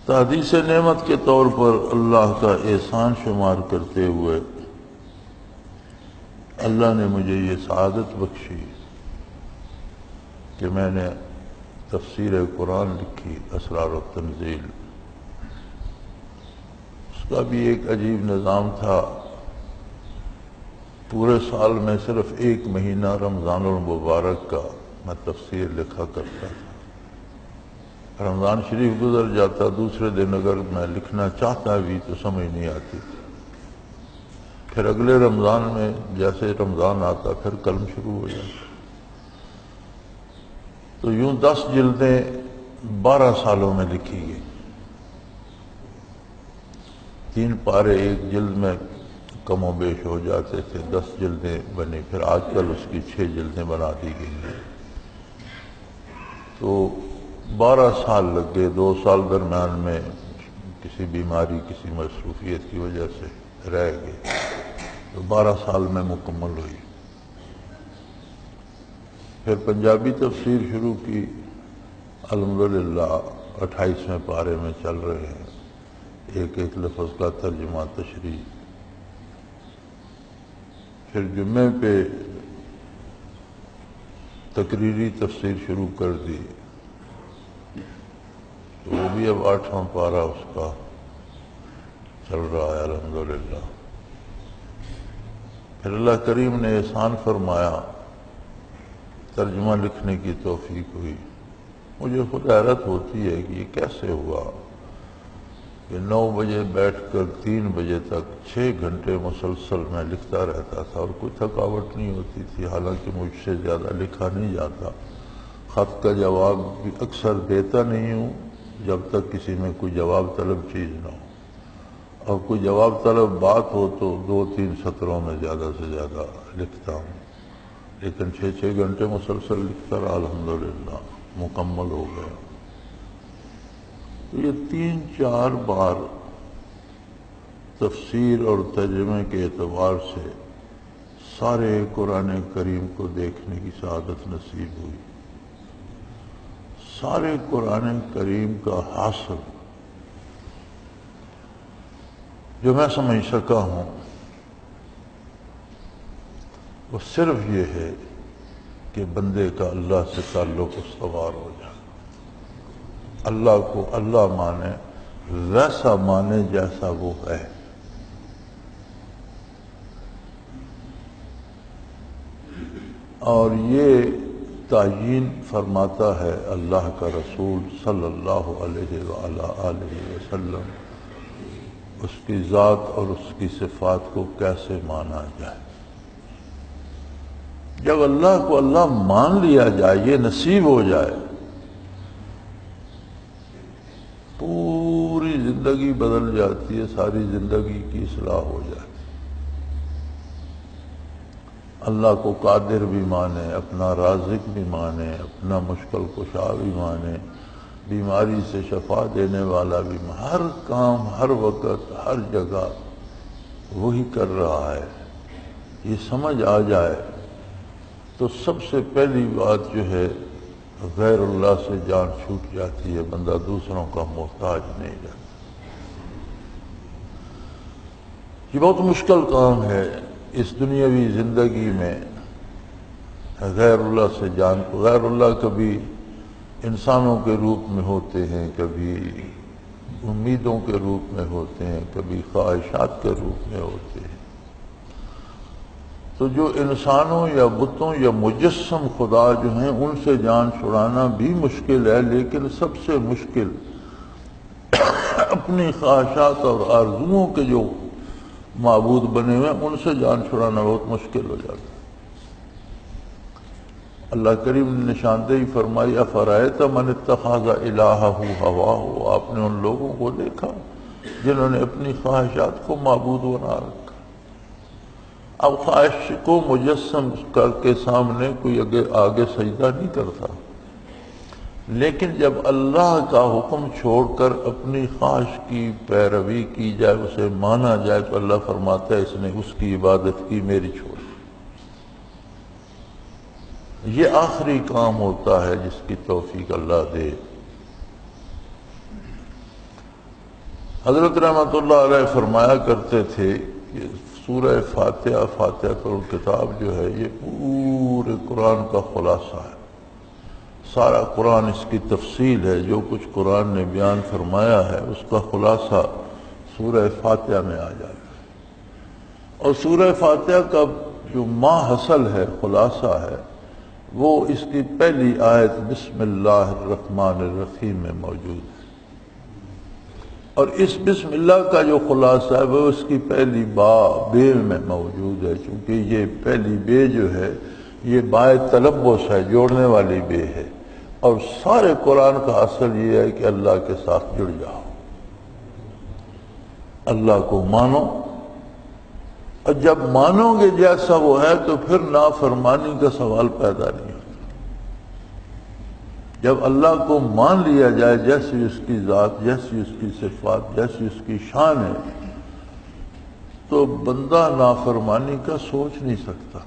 تحدیث نعمت کے طور پر اللہ کا احسان شمار کرتے ہوئے اللہ نے مجھے یہ سعادت بخشی کہ میں نے تفسیر قرآن لکھی، اسرار التنزیل۔ اس کا بھی ایک عجیب نظام تھا، پورے سال میں صرف ایک مہینہ رمضان المبارک کا میں تفسیر لکھا کرتا تھا۔ رمضان شریف گزر جاتا، دوسرے دن اگر میں لکھنا چاہتا بھی تو سمجھ نہیں آتی تھی۔ پھر اگلے رمضان میں جیسے رمضان آتا پھر قلم شروع ہو جاتا۔ تو یوں 10 جلدیں 12 سالوں میں لکھی گئی، 3 پارے ایک جلد میں کم و بیش ہو جاتے تھے، 10 جلدیں بنی، پھر آج کل اس کی 6 جلدیں بنا دی گئی ہیں۔ تو 12 سال لگ گئے، 2 سال درمیان میں کسی بیماری کسی مصروفیت کی وجہ سے رہ گئے، تو 12 سال میں مکمل ہوئی۔ پھر پنجابی تفسیر شروع کی، الحمدللہ 28ویں پارے میں چل رہے ہیں، ایک ایک لفظ کا ترجمہ تشریح۔ پھر جمعے پہ تقریری تفسیر شروع کر دی، تو وہ بھی اب 8واں پارہ اس کا چل رہا ہے الحمدللہ۔ پھر اللہ کریم نے احسان فرمایا، ترجمہ لکھنے کی توفیق ہوئی۔ مجھے خود حیرت ہوتی ہے کہ یہ کیسے ہوا کہ 9 بجے بیٹھ کر 3 بجے تک 6 گھنٹے مسلسل میں لکھتا رہتا تھا اور کوئی تھکاوٹ نہیں ہوتی تھی، حالانکہ مجھ سے زیادہ لکھا نہیں جاتا۔ خط کا جواب بھی اکثر دیتا نہیں ہوں جب تک کسی میں کوئی جواب طلب چیز نہ ہو، اور کوئی جواب طلب بات ہو تو 2-3 سطروں میں زیادہ سے زیادہ لکھتا ہوں، لیکن 6 گھنٹے مسلسل لکھتا رہا، الحمدللہ مکمل ہو گیا۔ تو یہ 3-4 بار تفسیر اور ترجمے کے اعتبار سے سارے قرآن کریم کو دیکھنے کی سعادت نصیب ہوئی۔ سارے قرآن کریم کا حاصل جو میں سمجھ سکا ہوں وہ صرف یہ ہے کہ بندے کا اللہ سے تعلق استوار ہو جائے، اللہ کو اللہ مانے، ویسا مانے جیسا وہ ہے۔ اور یہ تعیین فرماتا ہے اللہ کا رسول صلی اللہ علیہ وآلہ وسلم، اس کی ذات اور اس کی صفات کو کیسے مانا جائے۔ جب اللہ کو اللہ مان لیا جائے، یہ نصیب ہو جائے، پوری زندگی بدل جاتی ہے، ساری زندگی کی اصلاح ہو جاتی ہے۔ اللہ کو قادر بھی مانے، اپنا رازق بھی مانے، اپنا مشکل کشا بھی مانے، بیماری سے شفا دینے والا بھی مانے، ہر کام ہر وقت ہر جگہ وہی کر رہا ہے، یہ سمجھ آ جائے تو سب سے پہلی بات جو ہے غیر اللہ سے جان چھوٹ جاتی ہے، بندہ دوسروں کا محتاج نہیں رہتا۔ یہ بہت مشکل کام ہے اس دنیاوی زندگی میں غیر اللہ سے جان کو۔ غیر اللہ کبھی انسانوں کے روپ میں ہوتے ہیں، کبھی امیدوں کے روپ میں ہوتے ہیں، کبھی خواہشات کے روپ میں ہوتے ہیں۔ تو جو انسانوں یا بتوں یا مجسم خدا جو ہیں ان سے جان چھڑانا بھی مشکل ہے، لیکن سب سے مشکل اپنی خواہشات اور آرزوؤں کے جو معبود بنے ہوئے ان سے جان چھڑانا بہت مشکل ہو جاتا ہے۔ اللہ کریم نے نشاندہی فرمائی، افرأیت من اتخذ الہہ ہواہ، آپ نے ان لوگوں کو دیکھا جنہوں نے اپنی خواہشات کو معبود بنا رکھا۔ اب خواہش کو مجسم کر کے سامنے کوئی آگے سجدہ نہیں کرتا، لیکن جب اللہ کا حکم چھوڑ کر اپنی خواہش کی پیروی کی جائے، اسے مانا جائے، تو اللہ فرماتا ہے اس نے اس کی عبادت کی، میری چھوڑ۔ یہ آخری کام ہوتا ہے جس کی توفیق اللہ دے۔ حضرت رحمۃ اللہ علیہ فرمایا کرتے تھے کہ سورہ فاتحہ، فاتحۃ الکتاب جو ہے یہ پورے قرآن کا خلاصہ ہے، سارا قرآن اس کی تفصیل ہے، جو کچھ قرآن نے بیان فرمایا ہے اس کا خلاصہ سورہ فاتحہ میں آ جاتا ہے۔ اور سورہ فاتحہ کا جو ما حصل ہے، خلاصہ ہے، وہ اس کی پہلی آیت بسم اللہ الرحمن الرحیم میں موجود ہے، اور اس بسم اللہ کا جو خلاصہ ہے وہ اس کی پہلی بے میں موجود ہے، چونکہ یہ پہلی بے جو ہے یہ بائے تلبس ہے، جوڑنے والی بے ہے، اور سارے قرآن کا اصل یہ ہے کہ اللہ کے ساتھ جڑ جاؤ، اللہ کو مانو، اور جب مانو گے جیسا وہ ہے تو پھر نافرمانی کا سوال پیدا نہیں ہوتا۔ جب اللہ کو مان لیا جائے جیسی اس کی ذات، جیسی اس کی صفات، جیسی اس کی شان ہے، تو بندہ نافرمانی کا سوچ نہیں سکتا۔